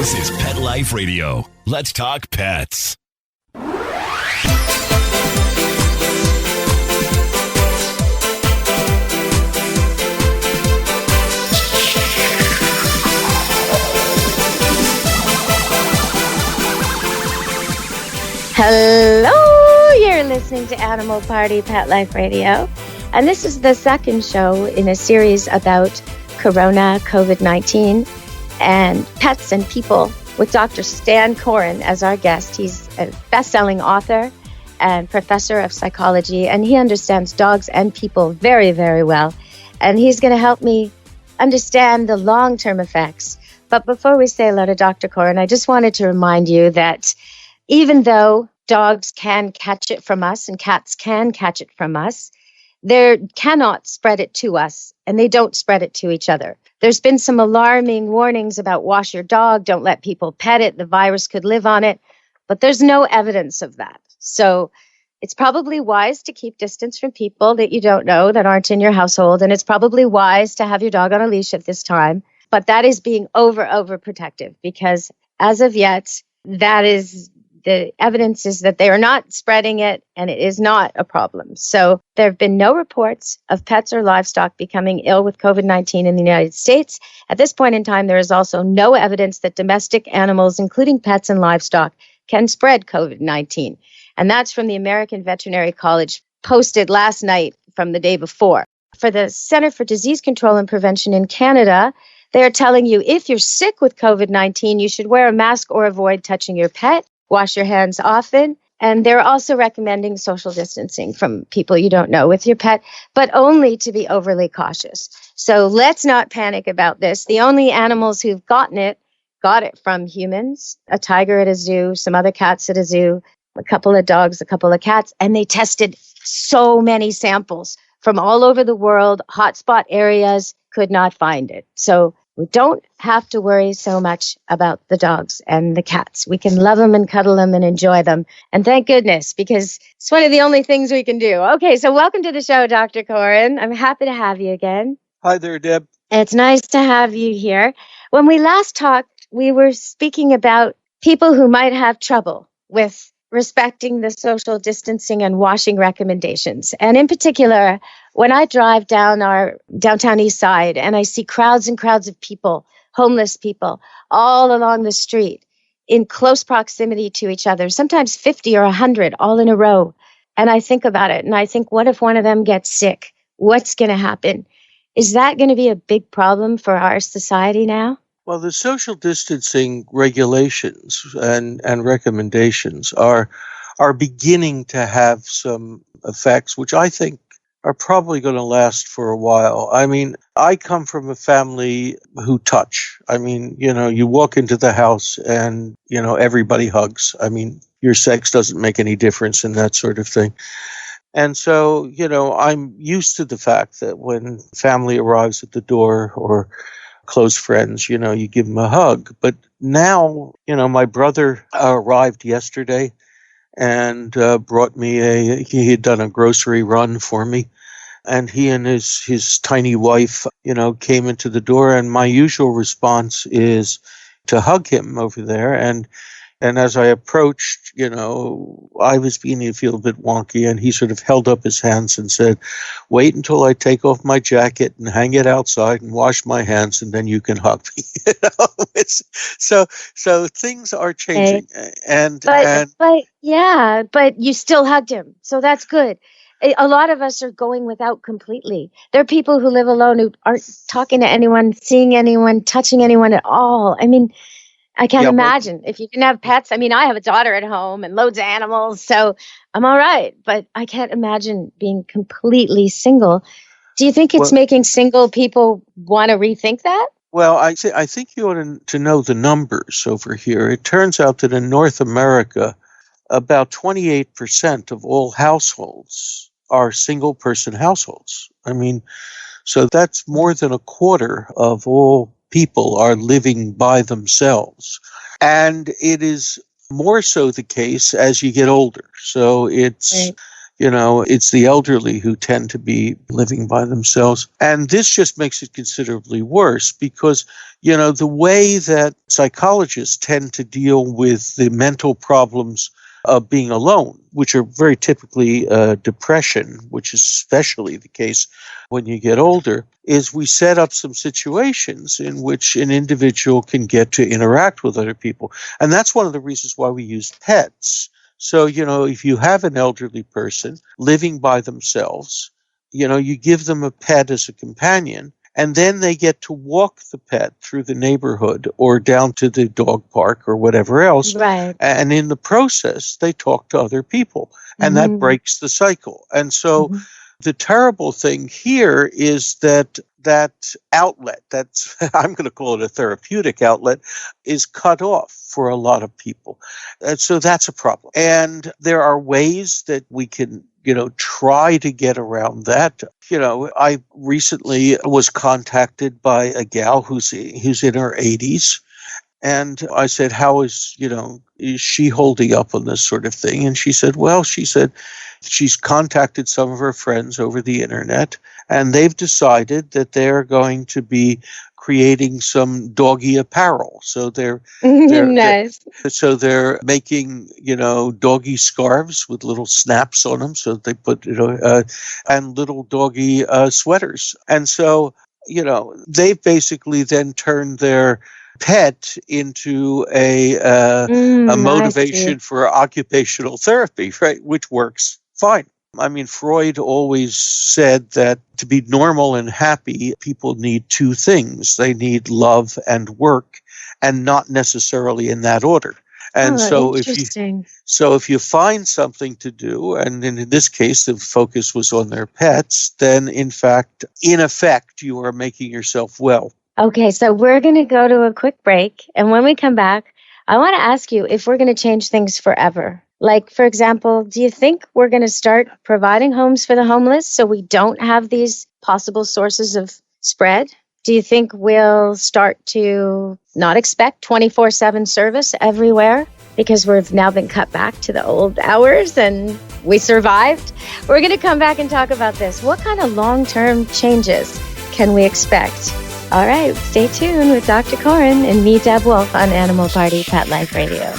This is Pet Life Radio. Let's talk pets. Hello, you're listening to Animal Party Pet Life Radio, and this is the second show in a series about Corona, COVID-19, and pets and people with Dr. Stan Coren as our guest. He's a best-selling author and professor of psychology, and he understands dogs and people very, very well, and he's going to help me understand the long-term effects. But before we say hello to Dr. Coren, I just wanted to remind you that even though dogs can catch it from us and cats can catch it from us, they cannot spread it to us, and they don't spread it to each other. There's been some alarming warnings about wash your dog, don't let people pet it, the virus could live on it, but there's no evidence of that. So it's probably wise to keep distance from people that you don't know, that aren't in your household, and it's probably wise to have your dog on a leash at this time, but that is being overprotective, because as of yet, the evidence is that they are not spreading it, and it is not a problem. So there have been no reports of pets or livestock becoming ill with COVID-19 in the United States. At this point in time, there is also no evidence that domestic animals, including pets and livestock, can spread COVID-19. And that's from the American Veterinary College, posted last night from the day before. For the Center for Disease Control and Prevention in Canada, they're telling you if you're sick with COVID-19, you should wear a mask or avoid touching your pet. Wash your hands often. And they're also recommending social distancing from people you don't know with your pet, but only to be overly cautious. So let's not panic about this. The only animals who've got it from humans, a tiger at a zoo, some other cats at a zoo, a couple of dogs, a couple of cats, and they tested so many samples from all over the world, hotspot areas, could not find it. So we don't have to worry so much about the dogs and the cats. We can love them and cuddle them and enjoy them. And thank goodness, because it's one of the only things we can do. Okay, so welcome to the show, Dr. Coren. I'm happy to have you again. Hi there, Deb. It's nice to have you here. When we last talked, we were speaking about people who might have trouble with respecting the social distancing and washing recommendations. And in particular, when I drive down our downtown east side and I see crowds and crowds of people, homeless people, all along the street in close proximity to each other, sometimes 50 or 100 all in a row. And I think about it and I think, what if one of them gets sick? What's going to happen? Is that going to be a big problem for our society now? Well, the social distancing regulations and recommendations are beginning to have some effects, which I think are probably going to last for a while. I mean, I come from a family who touch. I mean, you walk into the house and, everybody hugs. I mean, your sex doesn't make any difference in that sort of thing. And so, I'm used to the fact that when family arrives at the door or close friends, you give them a hug. But now, my brother arrived yesterday and brought me he had done a grocery run for me. And he and his tiny wife, came into the door. And my usual response is to hug him over there. And as I approached, I was beginning to feel a bit wonky, and he sort of held up his hands and said, "Wait until I take off my jacket and hang it outside and wash my hands, and then you can hug me." So things are changing, but you still hugged him, so that's good. A lot of us are going without completely. There are people who live alone who aren't talking to anyone, seeing anyone, touching anyone at all. I mean, I can't imagine if you can have pets. I mean, I have a daughter at home and loads of animals, so I'm all right. But I can't imagine being completely single. Do you think it's making single people want to rethink that? Well, I think you ought to know the numbers over here. It turns out that in North America, about 28% of all households are single-person households. I mean, so that's more than a quarter of all people are living by themselves. And it is more so the case as you get older. So it's, It's the elderly who tend to be living by themselves. And this just makes it considerably worse because, the way that psychologists tend to deal with the mental problems of being alone, which are very typically depression, which is especially the case when you get older, is we set up some situations in which an individual can get to interact with other people. And that's one of the reasons why we use pets. So, if you have an elderly person living by themselves, you give them a pet as a companion, and then they get to walk the pet through the neighborhood or down to the dog park or whatever else. Right. And in the process, they talk to other people, and that breaks the cycle. And so the terrible thing here is that outlet, that's I'm going to call it a therapeutic outlet, is cut off for a lot of people. And so that's a problem. And there are ways that we can try to get around that. I recently was contacted by a gal who's in her 80s. And I said, how is she holding up on this sort of thing? And she said she's contacted some of her friends over the internet, and they've decided that they're going to be creating some doggy apparel. So they're nice. They're making, doggy scarves with little snaps on them. So they put, and little doggy sweaters. And so, they've basically then turned their pet into a motivation for occupational therapy, right? Which works fine. I mean, Freud always said that to be normal and happy, people need two things. They need love and work, and not necessarily in that order. And if you find something to do, and in this case, the focus was on their pets, then in effect, you are making yourself well. Okay, so we're going to go to a quick break. And when we come back, I want to ask you if we're going to change things forever. Like, for example, do you think we're going to start providing homes for the homeless so we don't have these possible sources of spread? Do you think we'll start to not expect 24/7 service everywhere because we've now been cut back to the old hours and we survived? We're going to come back and talk about this. What kind of long-term changes can we expect? All right, stay tuned with Dr. Coren and me, Deb Wolfe, on Animal Party Pet Life Radio.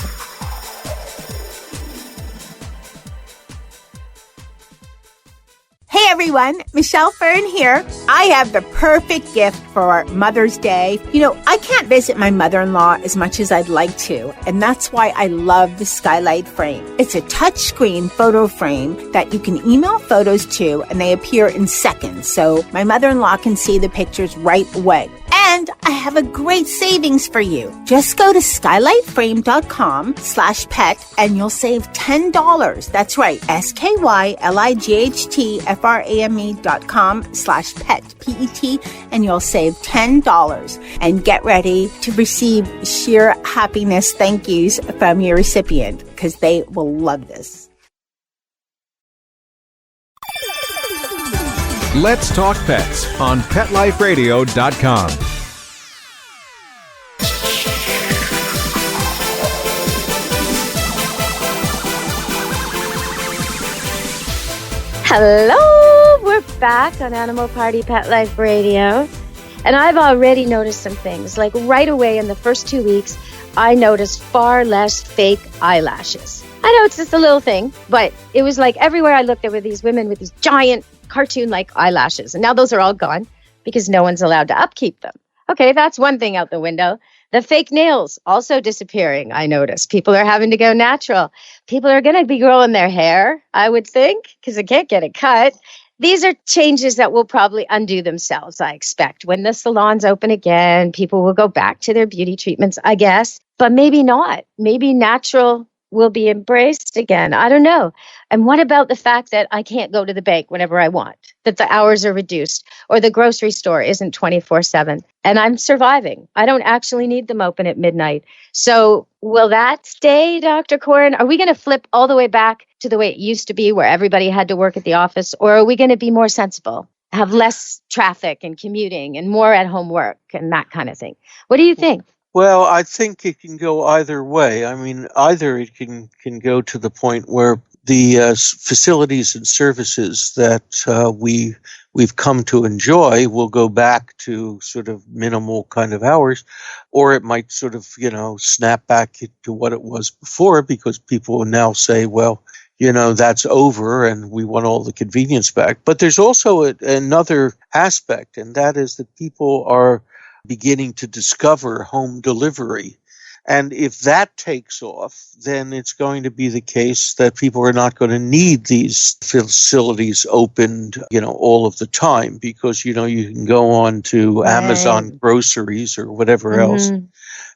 Hey everyone, Michelle Fern here. I have the perfect gift for Mother's Day. I can't visit my mother-in-law as much as I'd like to, and that's why I love the Skylight Frame. It's a touchscreen photo frame that you can email photos to, and they appear in seconds, so my mother-in-law can see the pictures right away. And I have a great savings for you. Just go to skylightframe.com/pet and you'll save $10. That's right, skylightframe.com/pet, P-E-T, and you'll save $10. And get ready to receive sheer happiness thank yous from your recipient, because they will love this. Let's Talk Pets on PetLifeRadio.com. Hello, we're back on Animal Party Pet Life Radio. And I've already noticed some things. Like right away in the first 2 weeks, I noticed far less fake eyelashes. I know it's just a little thing, but it was like everywhere I looked, there were these women with these giant cartoon-like eyelashes. And now those are all gone because no one's allowed to upkeep them. Okay, that's one thing out the window. The fake nails also disappearing, I noticed. People are having to go natural. People are going to be growing their hair, I would think, because they can't get it cut. These are changes that will probably undo themselves, I expect. When the salons open again, people will go back to their beauty treatments, I guess. But maybe not. Maybe natural will be embraced again. I don't know. And what about the fact that I can't go to the bank whenever I want, that the hours are reduced, or the grocery store isn't 24/7, and I'm surviving? I don't actually need them open at midnight. So will that stay, Dr. Coren? Are we going to flip all the way back to the way it used to be where everybody had to work at the office, or are we going to be more sensible, have less traffic and commuting and more at-home work and that kind of thing? What do you think? Well, I think it can go either way. I mean, either it can go to the point where the facilities and services that we've come to enjoy will go back to sort of minimal kind of hours, or it might sort of, snap back to what it was before, because people will now say, well, that's over and we want all the convenience back. But there's also another aspect, and that is that people are beginning to discover home delivery. And if that takes off, then it's going to be the case that people are not going to need these facilities opened, all of the time, because, you can go on to Amazon groceries or whatever else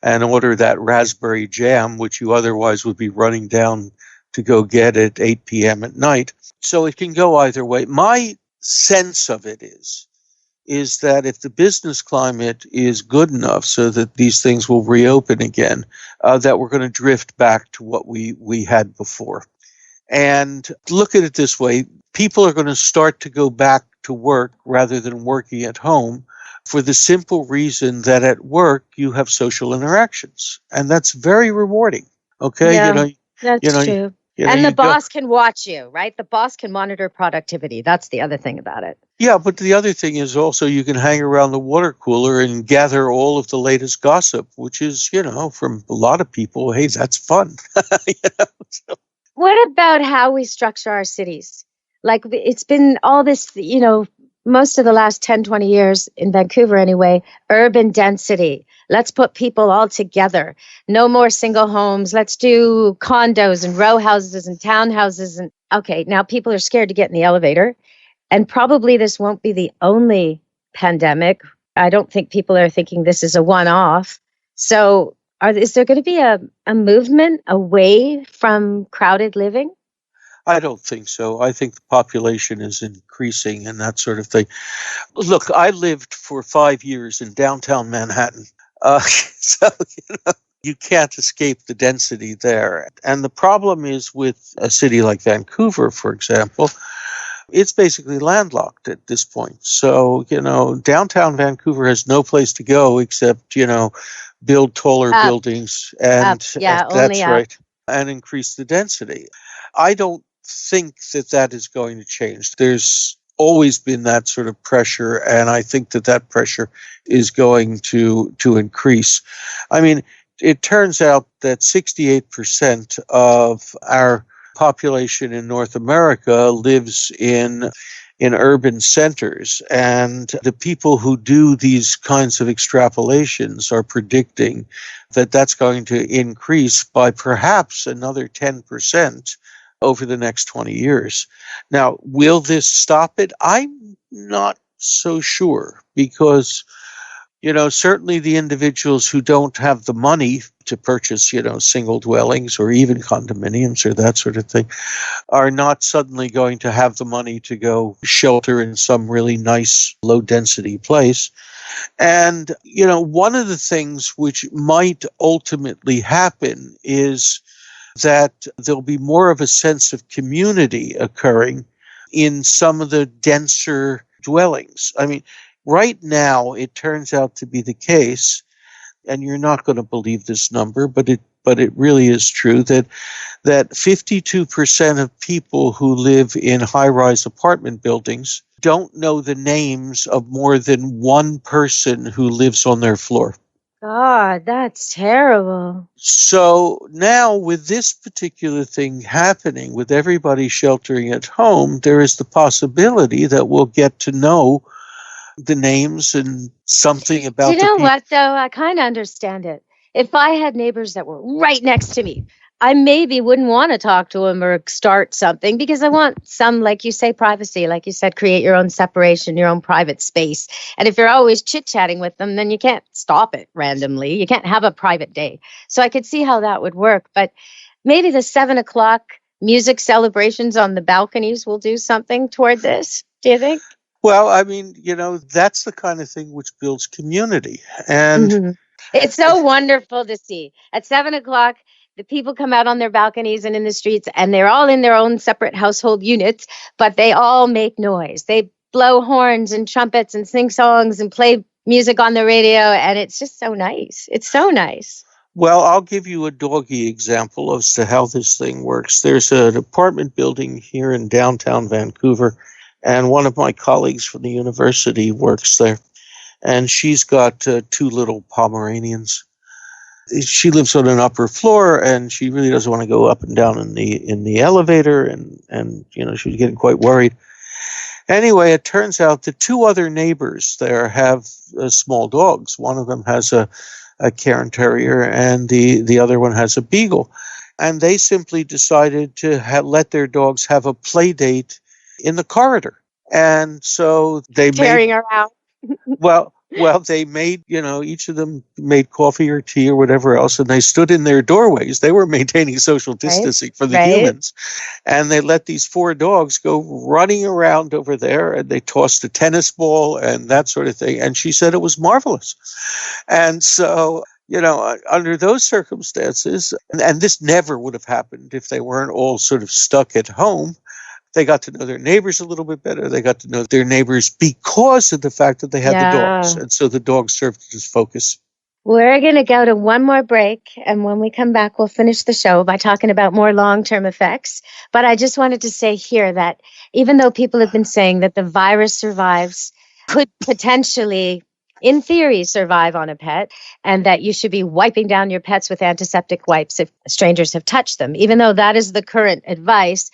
and order that raspberry jam, which you otherwise would be running down to go get at 8 p.m. at night. So it can go either way. My sense of it is that if the business climate is good enough so that these things will reopen again, that we're going to drift back to what we had before. And look at it this way, people are going to start to go back to work rather than working at home, for the simple reason that at work you have social interactions, and that's very rewarding. Okay, yeah, that's true. And the boss can watch you, right? The boss can monitor productivity. That's the other thing about it. Yeah, but the other thing is also you can hang around the water cooler and gather all of the latest gossip, which is, from a lot of people, hey, that's fun. So. What about how we structure our cities? Like, it's been all this, most of the last 10, 20 years in Vancouver anyway, urban density. Let's put people all together. No more single homes. Let's do condos and row houses and townhouses. And okay, now people are scared to get in the elevator. And probably this won't be the only pandemic. I don't think people are thinking this is a one-off. So is there going to be a movement away from crowded living? I don't think so. I think the population is increasing and that sort of thing. Look, I lived for 5 years in downtown Manhattan. So, you can't escape the density there. And the problem is with a city like Vancouver, for example, it's basically landlocked at this point. So, downtown Vancouver has no place to go except, build taller buildings and that's right, and increase the density. I don't think that is going to change. There's always been that sort of pressure, and I think that pressure is going to increase. I mean, it turns out that 68% of our population in North America lives in urban centers, and the people who do these kinds of extrapolations are predicting that that's going to increase by perhaps another 10% over the next 20 years. Now, will this stop it? I'm not so sure, because, certainly the individuals who don't have the money to purchase, single dwellings or even condominiums or that sort of thing are not suddenly going to have the money to go shelter in some really nice low density place. And, one of the things which might ultimately happen is that there'll be more of a sense of community occurring in some of the denser dwellings. I mean, right now, it turns out to be the case, and you're not going to believe this number, but it really is true, that 52% of people who live in high-rise apartment buildings don't know the names of more than one person who lives on their floor. God, that's terrible. So now with this particular thing happening, with everybody sheltering at home, there is the possibility that we'll get to know the names and something about you know what, though? I kind of understand it. If I had neighbors that were right next to me, I maybe wouldn't want to talk to them or start something, because I want some, like you say, privacy. Like you said, create your own separation, your own private space. And if you're always chit-chatting with them, then you can't stop it randomly. You can't have a private day. So I could see how that would work. But maybe the 7:00 music celebrations on the balconies will do something toward this. Do you think? Well, I mean, that's the kind of thing which builds community. And it's so wonderful to see. At 7:00, the people come out on their balconies and in the streets, and they're all in their own separate household units, but they all make noise. They blow horns and trumpets and sing songs and play music on the radio, and it's just so nice. It's so nice. Well, I'll give you a doggy example as to how this thing works. There's an apartment building here in downtown Vancouver, and one of my colleagues from the university works there. And she's got two little Pomeranians. She lives on an upper floor, and she really doesn't want to go up and down in the elevator, and she was getting quite worried. Anyway, it turns out the two other neighbors there have small dogs. One of them has a Cairn Terrier, and the other one has a Beagle. And they simply decided to let their dogs have a play date in the corridor. And so they tearing around. Well, they made, each of them made coffee or tea or whatever else, and they stood in their doorways. They were maintaining social distancing for the humans. And they let these four dogs go running around over there, and they tossed a tennis ball and that sort of thing. And she said it was marvelous. And so, under those circumstances, and this never would have happened if they weren't all sort of stuck at home. They got to know their neighbors a little bit better. They got to know their neighbors because of the fact that they had the dogs. And so the dogs served as focus. We're going to go to one more break. And when we come back, we'll finish the show by talking about more long-term effects. But I just wanted to say here that even though people have been saying that the virus survives, could potentially, in theory, survive on a pet, and that you should be wiping down your pets with antiseptic wipes if strangers have touched them, even though that is the current advice.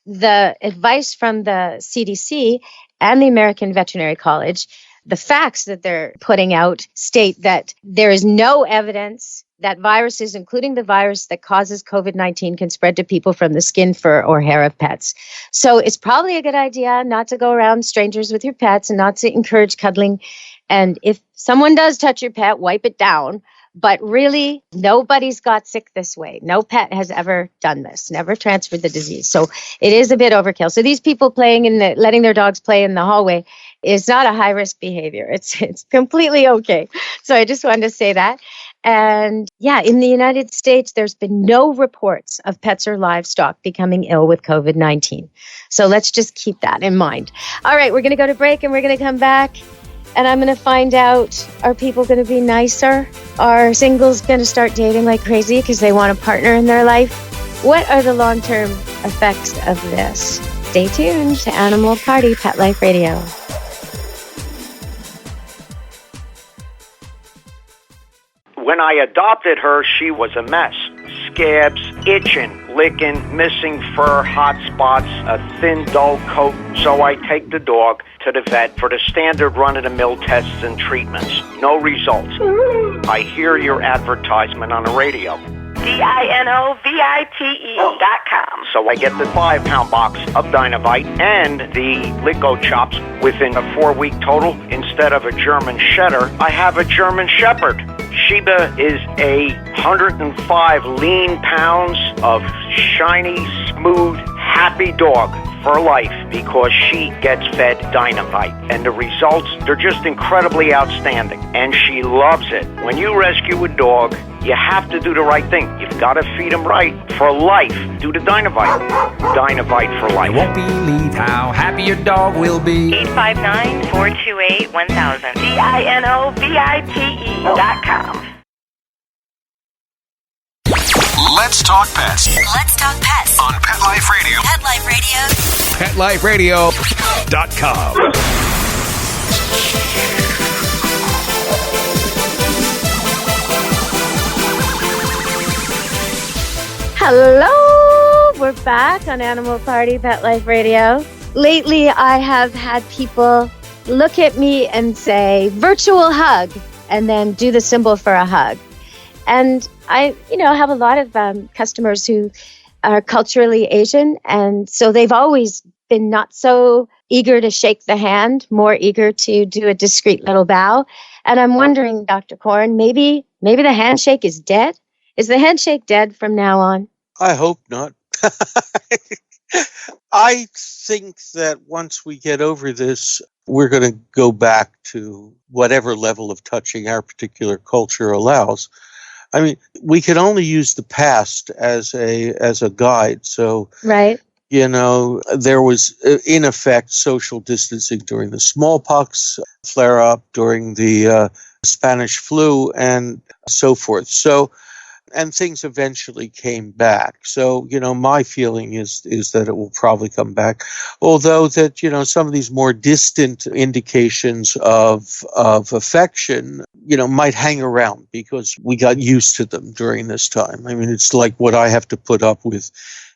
The advice from the CDC and the American Veterinary College, the facts that they're putting out state that there is no evidence that viruses, including the virus that causes COVID-19, can spread to people from the skin, fur, or hair of pets. So it's probably a good idea not to go around strangers with your pets and not to encourage cuddling. And if someone does touch your pet, wipe it down. But really, nobody's got sick this way. No pet has ever done this, never transferred the disease. So it is a bit overkill. So these people letting their dogs play in the hallway is not a high-risk behavior. It's completely okay. So I just wanted to say that. And yeah, in the United States, there's been no reports of pets or livestock becoming ill with COVID-19. So let's just keep that in mind. All right, we're going to go to break and we're going to come back. And I'm going to find out, are people going to be nicer? Are singles going to start dating like crazy because they want a partner in their life? What are the long-term effects of this? Stay tuned to Animal Party Pet Life Radio. When I adopted her, she was a mess. Scabs, itching, licking, missing fur, hot spots, a thin, dull coat. So I take the dog to the vet for the standard run-of-the-mill tests and treatments. No results. I hear your advertisement on the radio. DINOVITE.com. So I get the 5-pound box of Dynovite and the Lico Chops. Within a 4-week total, instead of a German Setter, I have a German Shepherd. Sheba is 105 lean pounds of shiny, smooth, happy dog for life because she gets fed Dynovite. And the results, they're just incredibly outstanding. And she loves it. When you rescue a dog, you have to do the right thing. You've got to feed them right for life. Do the Dynovite. Dynovite for life. You won't believe how happy your dog will be. 859-428-1000. DINOVITE.com. Let's talk pets Let's talk pets on Pet Life Radio. Pet Life Radio. PetLifeRadio.com. Hello, we're back on Animal Party Pet Life Radio. Lately, I have had people look at me and say, virtual hug, and then do the symbol for a hug. And I, have a lot of customers who are culturally Asian, and so they've always been not so eager to shake the hand, more eager to do a discreet little bow. And I'm wondering, Dr. Coren, maybe the handshake is dead? Is the handshake dead from now on? I hope not. I think that once we get over this, we're going to go back to whatever level of touching our particular culture allows. I mean, we can only use the past as a guide. So, right. There was, in effect, social distancing during the smallpox flare-up, during the Spanish flu, and so forth. So and things eventually came back. So, my feeling is that it will probably come back. Although that, some of these more distant indications of affection, might hang around because we got used to them during this time. I mean, it's like what I have to put up with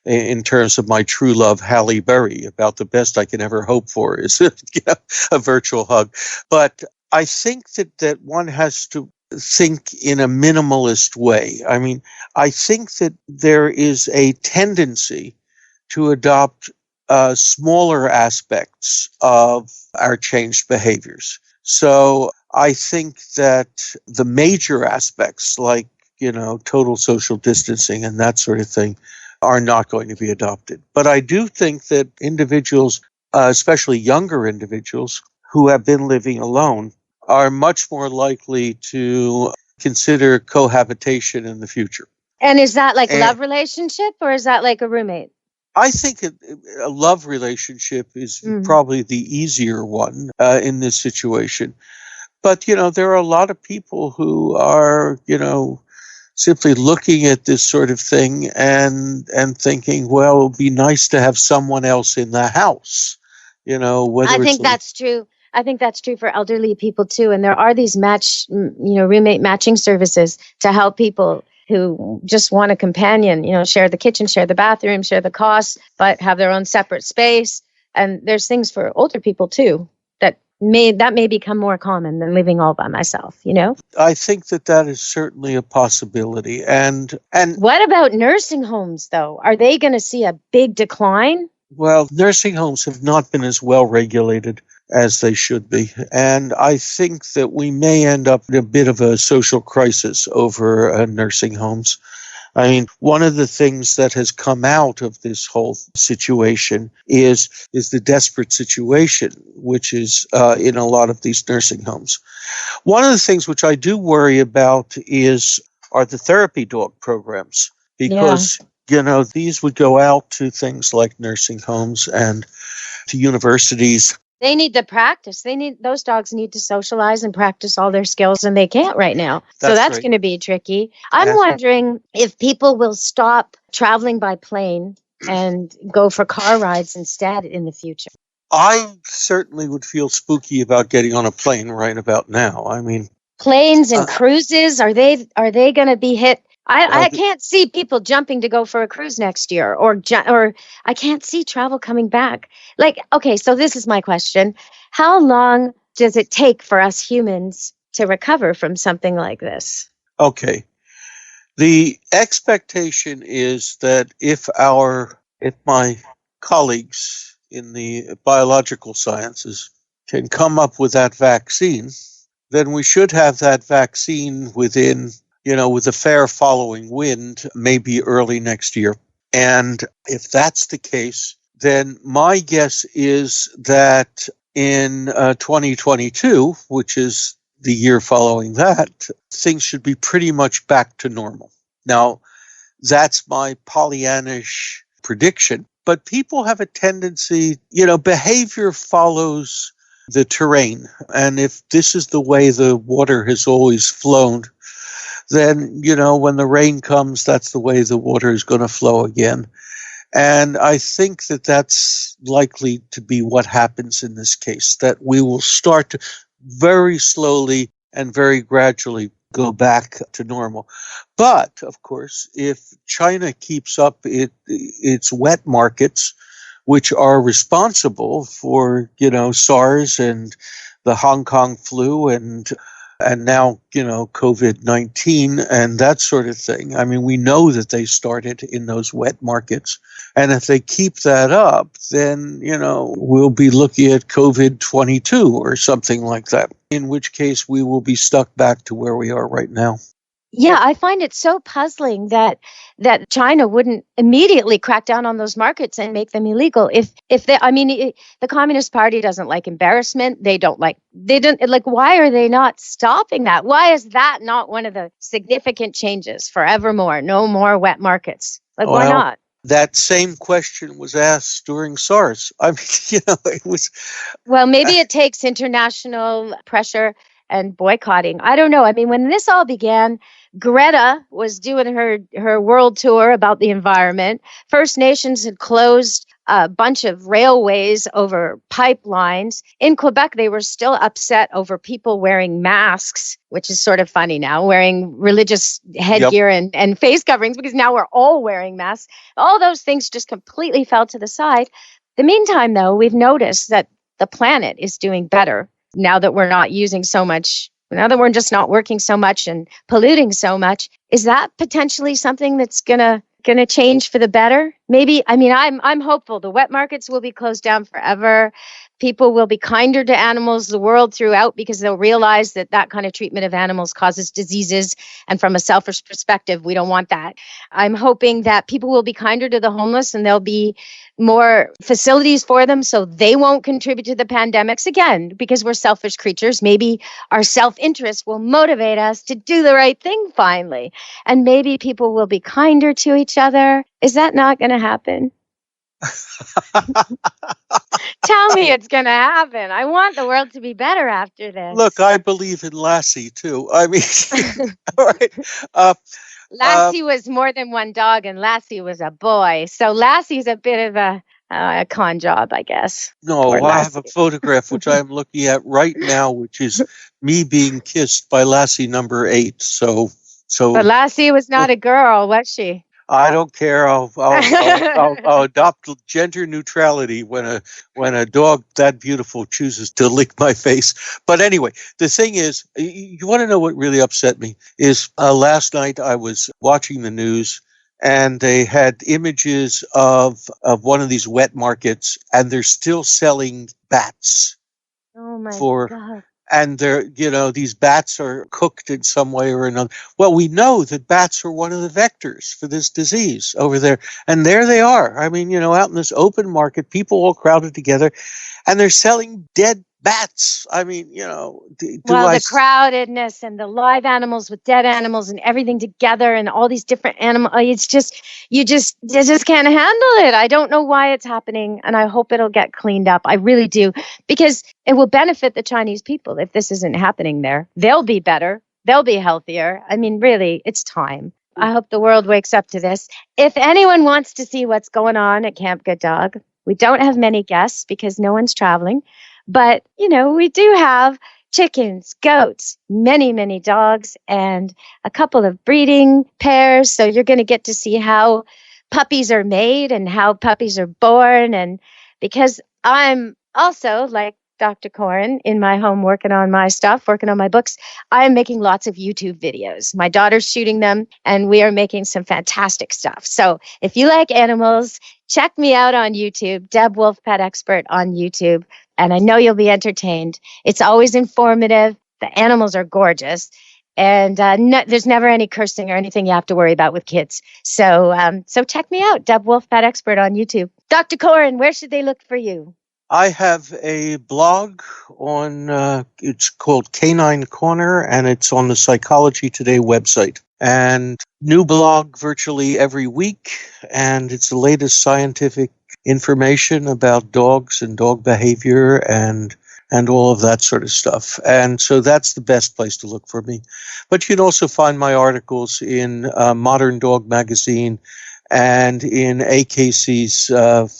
in terms of my true love, Halle Berry. About the best I can ever hope for is a virtual hug. But I think that one has to think in a minimalist way. I mean, I think that there is a tendency to adopt smaller aspects of our changed behaviors. So I think that the major aspects like, total social distancing and that sort of thing are not going to be adopted. But I do think that individuals, especially younger individuals who have been living alone, are much more likely to consider cohabitation in the future. And is that like love relationship or is that like a roommate? I think a love relationship is probably the easier one in this situation. But, there are a lot of people who are, simply looking at this sort of thing and thinking, well, it would be nice to have someone else in the house, I think that's true. I think that's true for elderly people too. And there are these roommate matching services to help people who just want a companion, share the kitchen, share the bathroom, share the costs, but have their own separate space. And there's things for older people too that may become more common than living all by myself, I think that is certainly a possibility. And what about nursing homes though? Are they going to see a big decline? Well, nursing homes have not been as well regulated as they should be. And I think that we may end up in a bit of a social crisis over nursing homes. I mean, one of the things that has come out of this whole situation is the desperate situation, which is in a lot of these nursing homes. One of the things which I do worry about are the therapy dog programs, because these would go out to things like nursing homes and to universities. They need to practice. Those dogs need to socialize and practice all their skills, and they can't right now. So that's right. Going to be tricky. I'm wondering if people will stop traveling by plane and go for car rides instead in the future. I certainly would feel spooky about getting on a plane right about now. I mean, planes and cruises, are they going to be hit? I can't see people jumping to go for a cruise next year, or I can't see travel coming back. Okay, so this is my question. How long does it take for us humans to recover from something like this? Okay. The expectation is that if my colleagues in the biological sciences can come up with that vaccine, then we should have that vaccine within with a fair following wind, maybe early next year. And if that's the case, then my guess is that in 2022, which is the year following that, things should be pretty much back to normal. Now, that's my Pollyannish prediction, but people have a tendency, behavior follows the terrain. And if this is the way the water has always flown, then, when the rain comes, that's the way the water is going to flow again. And I think that that's likely to be what happens in this case, that we will start to very slowly and very gradually go back to normal. But, of course, if China keeps up its wet markets, which are responsible for, SARS and the Hong Kong flu and now, COVID-19 and that sort of thing. I mean, we know that they started in those wet markets. And if they keep that up, then, we'll be looking at COVID-22 or something like that, in which case we will be stuck back to where we are right now. Yeah, I find it so puzzling that China wouldn't immediately crack down on those markets and make them illegal. The Communist Party doesn't like embarrassment. Why are they not stopping that? Why is that not one of the significant changes forevermore? No more wet markets. Why not? That same question was asked during SARS. I mean, it was. Well, maybe it takes international pressure and boycotting. I don't know. I mean, when this all began, Greta was doing her world tour about the environment. First Nations had closed a bunch of railways over pipelines. In Quebec, they were still upset over people wearing masks, which is sort of funny now, wearing religious headgear and face coverings, because now we're all wearing masks. All those things just completely fell to the side. In the meantime, though, we've noticed that the planet is doing better now that we're not using so much, now that we're just not working so much and polluting so much. Is that potentially something that's gonna change for the better? Maybe. I mean, I'm hopeful. The wet markets will be closed down forever. People will be kinder to animals the world throughout, because they'll realize that that kind of treatment of animals causes diseases. And from a selfish perspective, we don't want that. I'm hoping that people will be kinder to the homeless, and there'll be more facilities for them so they won't contribute to the pandemics again, because we're selfish creatures. Maybe our self-interest will motivate us to do the right thing finally. And maybe people will be kinder to each other. Is that not going to happen? Tell me it's going to happen. I want the world to be better after this. Look, I believe in Lassie, too. I mean, all right. Lassie was more than one dog, and Lassie was a boy. So Lassie's a bit of a con job, I guess. No, I have a photograph which I'm looking at right now, which is me being kissed by Lassie number 8. But Lassie was not a girl, was she? I don't care. I'll adopt gender neutrality when a dog that beautiful chooses to lick my face. But anyway, the thing is, you want to know what really upset me is last night I was watching the news, and they had images of one of these wet markets, and they're still selling bats. Oh my God. And these bats are cooked in some way or another. Well, we know that bats are one of the vectors for this disease over there. And there they are. I mean, out in this open market, people all crowded together, and they're selling dead bats. I mean, the crowdedness and the live animals with dead animals and everything together and all these different animals. It's just, you just can't handle it. I don't know why it's happening, and I hope it'll get cleaned up. I really do, because it will benefit the Chinese people if this isn't happening there. They'll be better. They'll be healthier. I mean, really, it's time. I hope the world wakes up to this. If anyone wants to see what's going on at Camp Good Dog, we don't have many guests because no one's traveling. But, we do have chickens, goats, many, many dogs, and a couple of breeding pairs. So you're going to get to see how puppies are made and how puppies are born. And because I'm also, like Dr. Coren, in my home working on my stuff, working on my books, I'm making lots of YouTube videos. My daughter's shooting them, and we are making some fantastic stuff. So if you like animals, check me out on YouTube, Deb Wolfe Pet Expert on YouTube. And I know you'll be entertained. It's always informative. The animals are gorgeous. And there's never any cursing or anything you have to worry about with kids. So check me out, Deb Wolfe Pet Expert on YouTube. Dr. Coren, where should they look for you? I have a blog on, it's called Canine Corner, and it's on the Psychology Today website. And new blog virtually every week, and it's the latest scientific information about dogs and dog behavior and all of that sort of stuff. And so that's the best place to look for me. But you can also find my articles in Modern Dog Magazine and in AKC's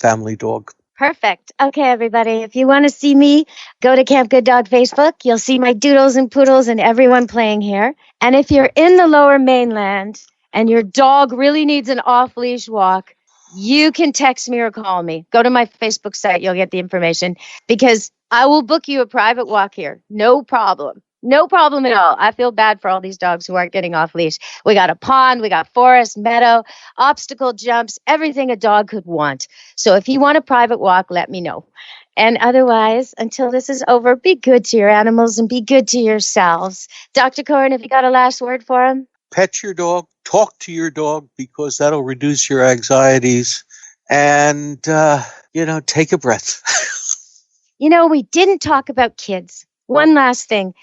Family Dog. Perfect. Okay, everybody. If you want to see me, go to Camp Good Dog Facebook. You'll see my doodles and poodles and everyone playing here. And if you're in the Lower Mainland and your dog really needs an off-leash walk, you can text me or call me. Go to my Facebook site. You'll get the information, because I will book you a private walk here. No problem. No problem at all. I feel bad for all these dogs who aren't getting off leash. We got a pond, we got forest, meadow, obstacle jumps, everything a dog could want. So if you want a private walk, let me know. And otherwise, until this is over, be good to your animals and be good to yourselves. Dr. Coren, have you got a last word for him? Pet your dog, talk to your dog, because that'll reduce your anxieties. And, take a breath. We didn't talk about kids. One last thing.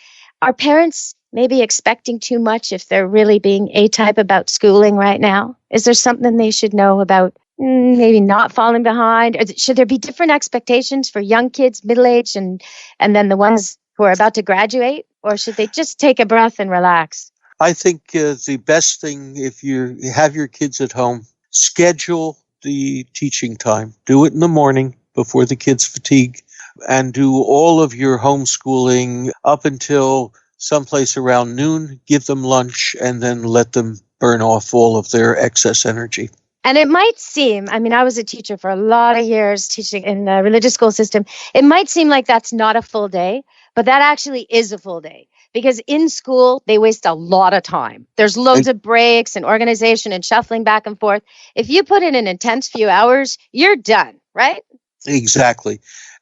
Are parents maybe expecting too much if they're really being A-type about schooling right now? Is there something they should know about maybe not falling behind? Or should there be different expectations for young kids, middle-aged, and then the ones who are about to graduate? Or should they just take a breath and relax? I think the best thing, if you have your kids at home, schedule the teaching time. Do it in the morning before the kids fatigue, and do all of your homeschooling up until someplace around noon. Give them lunch, and then let them burn off all of their excess energy. And it might seem, I mean, I was a teacher for a lot of years teaching in the religious school system. It might seem like that's not a full day, but that actually is a full day. Because in school, they waste a lot of time. There's loads of breaks and organization and shuffling back and forth. If you put in an intense few hours, you're done, right? Exactly.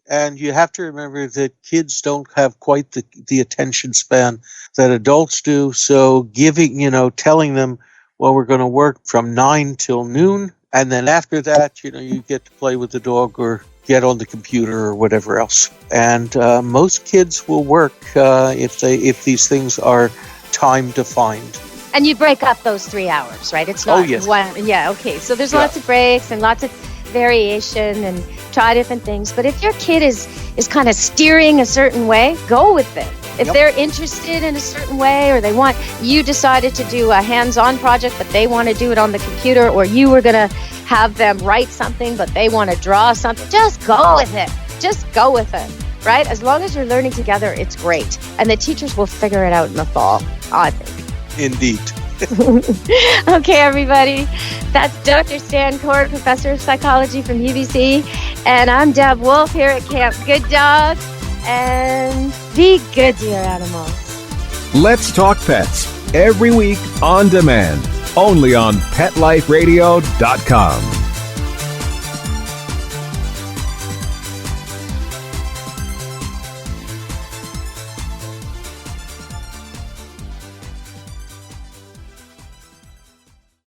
And you have to remember that kids don't have quite the attention span that adults do. So telling them, well, we're going to work from 9 till noon. And then after that, you get to play with the dog or get on the computer or whatever else. And most kids will work if these things are time defined. And you break up those 3 hours, right? It's not one. Yeah, okay. So there's lots of breaks and lots of variation and try different things. But if your kid is kind of steering a certain way, go with it. If they're interested in a certain way, or you decided to do a hands-on project, but they want to do it on the computer, or you were going to have them write something, but they want to draw something, just go with it. Just go with it, right? As long as you're learning together, it's great. And the teachers will figure it out in the fall, I think. Indeed. Okay, everybody. That's Dr. Stan Coren, Professor of Psychology from UBC. And I'm Deb Wolfe here at Camp Good Dog. And be good to your animals. Let's Talk Pets, every week on demand, only on PetLifeRadio.com.